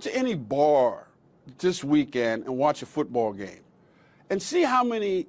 into any bar this weekend and watch a football game and see how many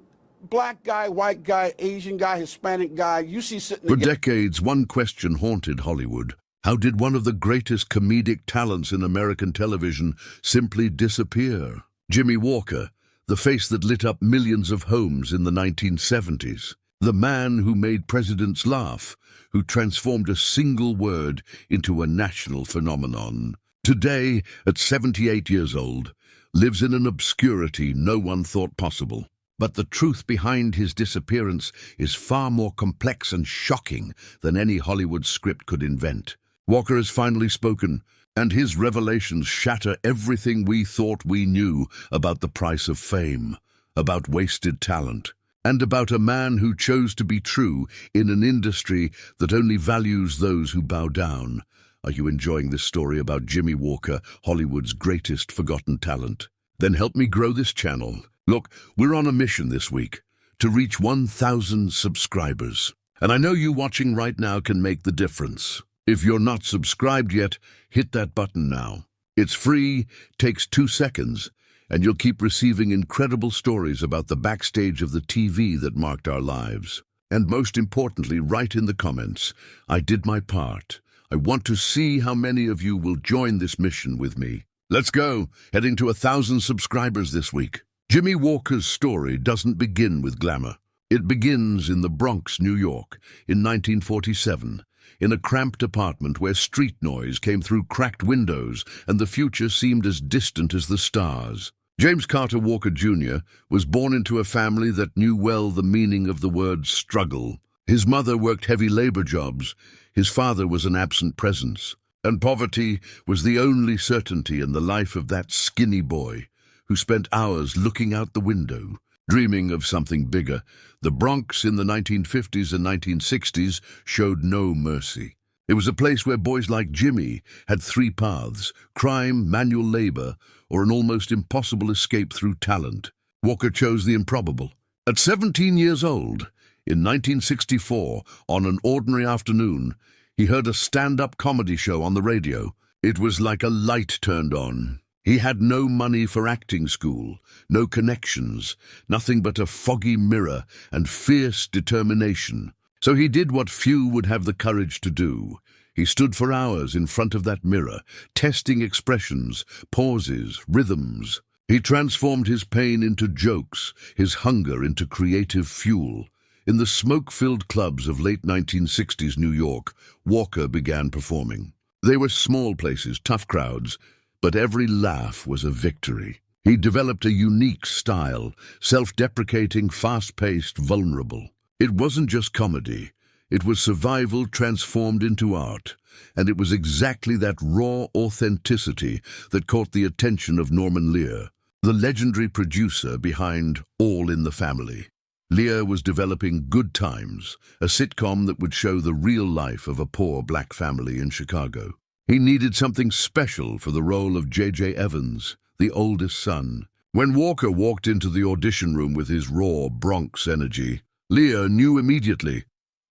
black guy, white guy, Asian guy, Hispanic guy you see sitting For decades, one question haunted Hollywood. How did one of the greatest comedic talents in American television simply disappear? Jimmy Walker, the face that lit up millions of homes in the 1970s. The man who made presidents laugh, who transformed a single word into a national phenomenon. Today, at 78 years old, lives in an obscurity no one thought possible. But the truth behind his disappearance is far more complex and shocking than any Hollywood script could invent. Walker has finally spoken, and his revelations shatter everything we thought we knew about the price of fame, about wasted talent, and about a man who chose to be true in an industry that only values those who bow down. Are you enjoying this story about Jimmy Walker, Hollywood's greatest forgotten talent? Then help me grow this channel. Look, we're on a mission this week to reach 1,000 subscribers. And I know you watching right now can make the difference. If you're not subscribed yet, hit that button now. It's free, takes 2 seconds, and you'll keep receiving incredible stories about the backstage of the TV that marked our lives. And most importantly, write in the comments, I did my part. I want to see how many of you will join this mission with me. Let's go, heading to 1,000 subscribers this week. Jimmy Walker's story doesn't begin with glamour. It begins in the Bronx, New York, in 1947, in a cramped apartment where street noise came through cracked windows and the future seemed as distant as the stars. James Carter Walker Jr. was born into a family that knew well the meaning of the word struggle. His mother worked heavy labor jobs, his father was an absent presence, and poverty was the only certainty in the life of that skinny boy who spent hours looking out the window, dreaming of something bigger. The Bronx in the 1950s and 1960s showed no mercy. It was a place where boys like Jimmy had 3 paths: crime, manual labor, or an almost impossible escape through talent. Walker chose the improbable. At 17 years old, in 1964, on an ordinary afternoon, he heard a stand-up comedy show on the radio. It was like a light turned on. He had no money for acting school, no connections, nothing but a foggy mirror and fierce determination. So he did what few would have the courage to do. He stood for hours in front of that mirror, testing expressions, pauses, rhythms. He transformed his pain into jokes, his hunger into creative fuel. In the smoke-filled clubs of late 1960s New York, Walker began performing. They were small places, tough crowds, but every laugh was a victory. He developed a unique style, self-deprecating, fast-paced, vulnerable. It wasn't just comedy. It was survival transformed into art. And it was exactly that raw authenticity that caught the attention of Norman Lear, the legendary producer behind All in the Family. Lear was developing Good Times, a sitcom that would show the real life of a poor black family in Chicago. He needed something special for the role of J.J. Evans, the oldest son. When Walker walked into the audition room with his raw Bronx energy, Lear knew immediately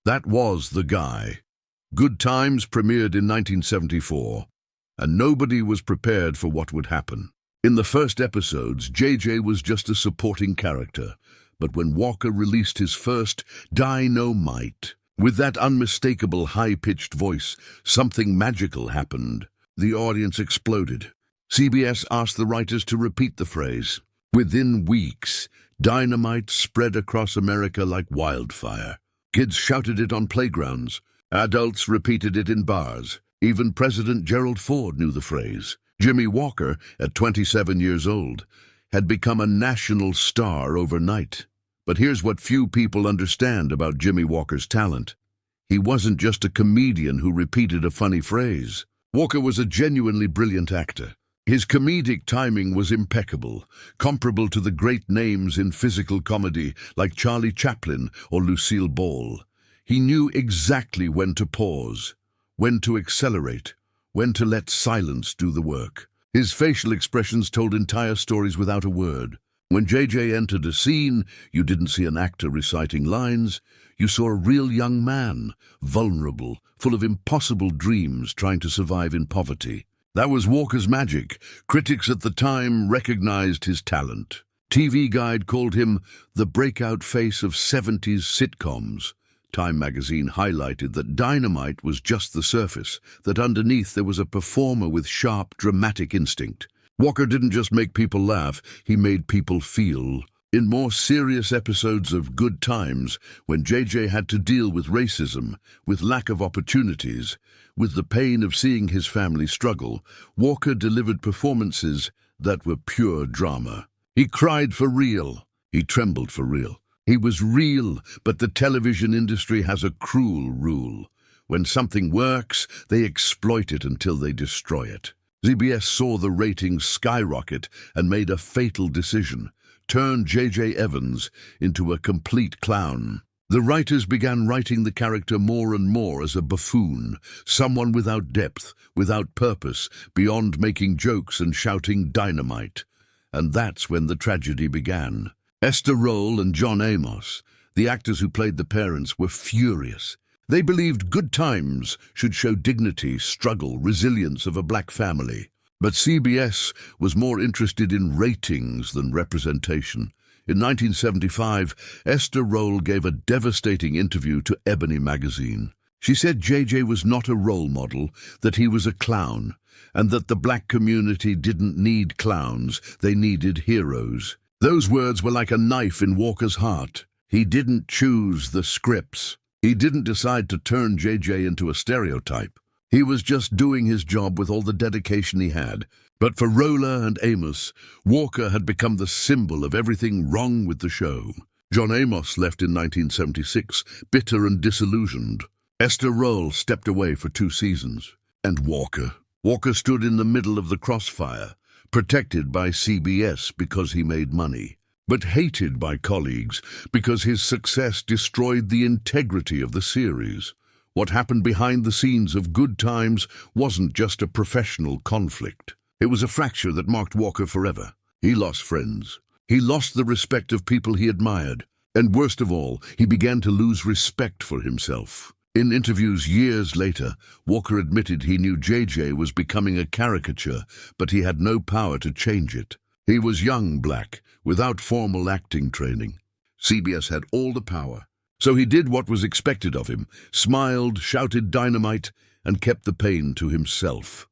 that was the guy. Good Times premiered in 1974, and nobody was prepared for what would happen. In the first episodes, J.J. was just a supporting character, but when Walker released his first Dy-no-mite, with that unmistakable high-pitched voice, something magical happened. The audience exploded. CBS asked the writers to repeat the phrase. Within weeks, Dy-no-mite spread across America like wildfire. Kids shouted it on playgrounds. Adults repeated it in bars. Even President Gerald Ford knew the phrase. Jimmy Walker, at 27 years old, had become a national star overnight. But here's what few people understand about Jimmy Walker's talent. He wasn't just a comedian who repeated a funny phrase. Walker was a genuinely brilliant actor. His comedic timing was impeccable, comparable to the great names in physical comedy like Charlie Chaplin or Lucille Ball. He knew exactly when to pause, when to accelerate, when to let silence do the work. His facial expressions told entire stories without a word. When J.J. entered a scene, you didn't see an actor reciting lines. You saw a real young man, vulnerable, full of impossible dreams, trying to survive in poverty. That was Walker's magic. Critics at the time recognized his talent. TV Guide called him the breakout face of 70s sitcoms. Time magazine highlighted that Dy-no-mite was just the surface, that underneath there was a performer with sharp, dramatic instinct. Walker didn't just make people laugh, he made people feel. In more serious episodes of Good Times, when JJ had to deal with racism, with lack of opportunities, with the pain of seeing his family struggle, Walker delivered performances that were pure drama. He cried for real. He trembled for real. He was real, but the television industry has a cruel rule. When something works, they exploit it until they destroy it. CBS saw the ratings skyrocket and made a fatal decision: turn J.J. Evans into a complete clown. The writers began writing the character more and more as a buffoon, someone without depth, without purpose, beyond making jokes and shouting dynamite. And that's when the tragedy began. Esther Rolle and John Amos, the actors who played the parents, were furious. They believed Good Times should show dignity, struggle, resilience of a black family. But CBS was more interested in ratings than representation. In 1975, Esther Rolle gave a devastating interview to Ebony magazine. She said JJ was not a role model, that he was a clown, and that the black community didn't need clowns, they needed heroes. Those words were like a knife in Walker's heart. He didn't choose the scripts. He didn't decide to turn JJ into a stereotype. He was just doing his job with all the dedication he had. But for Rolle and Amos, Walker had become the symbol of everything wrong with the show. John Amos left in 1976, bitter and disillusioned. Esther Rolle stepped away for 2 seasons. And Walker stood in the middle of the crossfire, protected by CBS because he made money, but hated by colleagues because his success destroyed the integrity of the series. What happened behind the scenes of Good Times wasn't just a professional conflict. It was a fracture that marked Walker forever. He lost friends. He lost the respect of people he admired. And worst of all, he began to lose respect for himself. In interviews years later, Walker admitted he knew JJ was becoming a caricature, but he had no power to change it. He was young black, without formal acting training. CBS had all the power. So he did what was expected of him, smiled, shouted dynamite, and kept the pain to himself.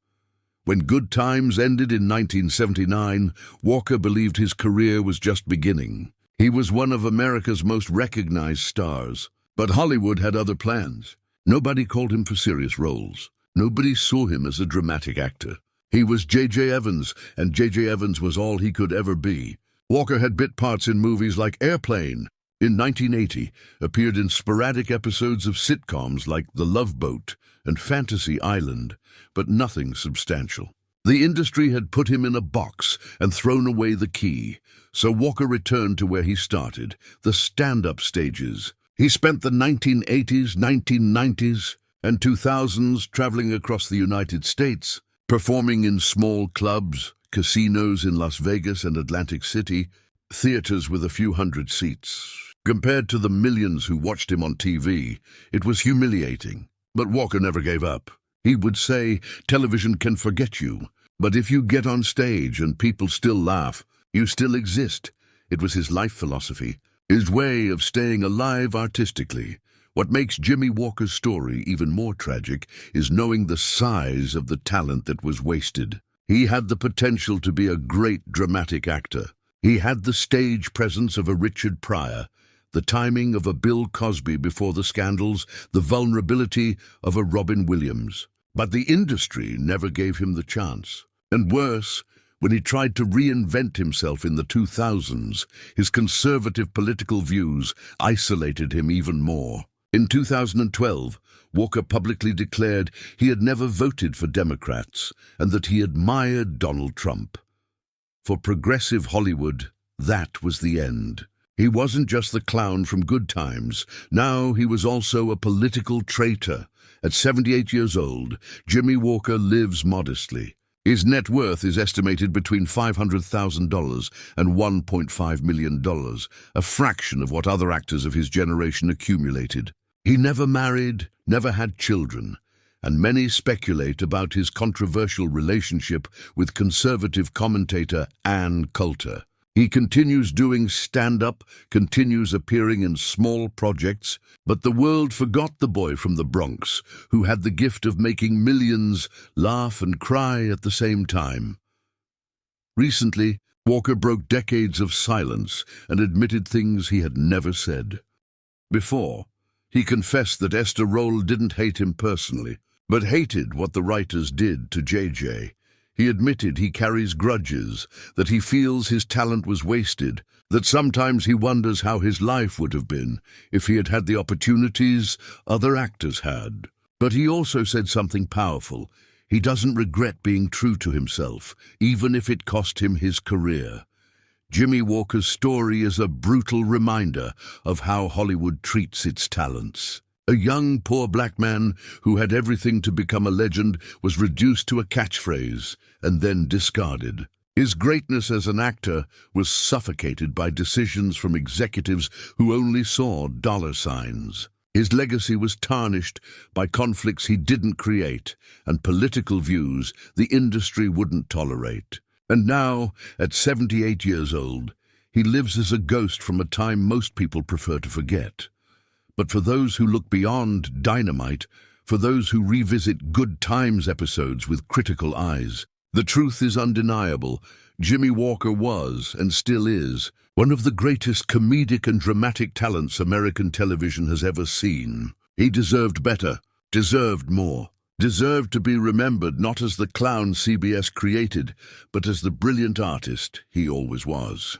When Good Times ended in 1979, Walker believed his career was just beginning. He was one of America's most recognized stars. But Hollywood had other plans. Nobody called him for serious roles. Nobody saw him as a dramatic actor. He was J.J. Evans, and J.J. Evans was all he could ever be. Walker had bit parts in movies like Airplane. In 1980, appeared in sporadic episodes of sitcoms like The Love Boat and Fantasy Island, but nothing substantial. The industry had put him in a box and thrown away the key, so Walker returned to where he started, the stand-up stages. He spent the 1980s, 1990s, and 2000s traveling across the United States, performing in small clubs, casinos in Las Vegas and Atlantic City, theaters with a few hundred seats. Compared to the millions who watched him on TV, it was humiliating. But Walker never gave up. He would say, television can forget you, but if you get on stage and people still laugh, you still exist. It was his life philosophy, his way of staying alive artistically. What makes Jimmy Walker's story even more tragic is knowing the size of the talent that was wasted. He had the potential to be a great dramatic actor. He had the stage presence of a Richard Pryor, the timing of a Bill Cosby before the scandals, the vulnerability of a Robin Williams. But the industry never gave him the chance. And worse, when he tried to reinvent himself in the 2000s, his conservative political views isolated him even more. In 2012, Walker publicly declared he had never voted for Democrats and that he admired Donald Trump. For progressive Hollywood, that was the end. He wasn't just the clown from Good Times. Now he was also a political traitor. At 78 years old, Jimmy Walker lives modestly. His net worth is estimated between $500,000 and $1.5 million, a fraction of what other actors of his generation accumulated. He never married, never had children, and many speculate about his controversial relationship with conservative commentator Ann Coulter. He continues doing stand-up, continues appearing in small projects, but the world forgot the boy from the Bronx who had the gift of making millions laugh and cry at the same time. Recently, Walker broke decades of silence and admitted things he had never said. Before, he confessed that Esther Rolle didn't hate him personally, but hated what the writers did to JJ. He admitted he carries grudges, that he feels his talent was wasted, that sometimes he wonders how his life would have been if he had had the opportunities other actors had. But he also said something powerful. He doesn't regret being true to himself, even if it cost him his career. Jimmy Walker's story is a brutal reminder of how Hollywood treats its talents. A young, poor black man who had everything to become a legend was reduced to a catchphrase and then discarded. His greatness as an actor was suffocated by decisions from executives who only saw dollar signs. His legacy was tarnished by conflicts he didn't create and political views the industry wouldn't tolerate. And now, at 78 years old, he lives as a ghost from a time most people prefer to forget. But for those who look beyond Dy-no-mite, for those who revisit Good Times episodes with critical eyes, the truth is undeniable. Jimmy Walker was, and still is, one of the greatest comedic and dramatic talents American television has ever seen. He deserved better, deserved more, deserved to be remembered not as the clown CBS created, but as the brilliant artist he always was.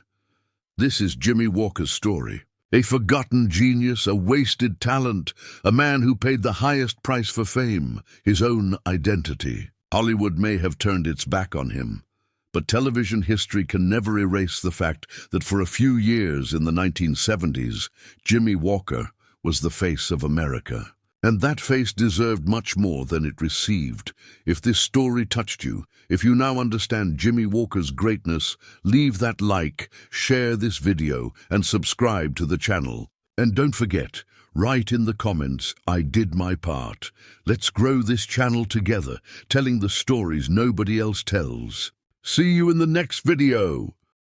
This is Jimmy Walker's story. A forgotten genius, a wasted talent, a man who paid the highest price for fame, his own identity. Hollywood may have turned its back on him, but television history can never erase the fact that for a few years in the 1970s, Jimmy Walker was the face of America. And that face deserved much more than it received. If this story touched you, if you now understand Jimmy Walker's greatness, leave that like, share this video, and subscribe to the channel. And don't forget, write in the comments, I did my part. Let's grow this channel together, telling the stories nobody else tells. See you in the next video.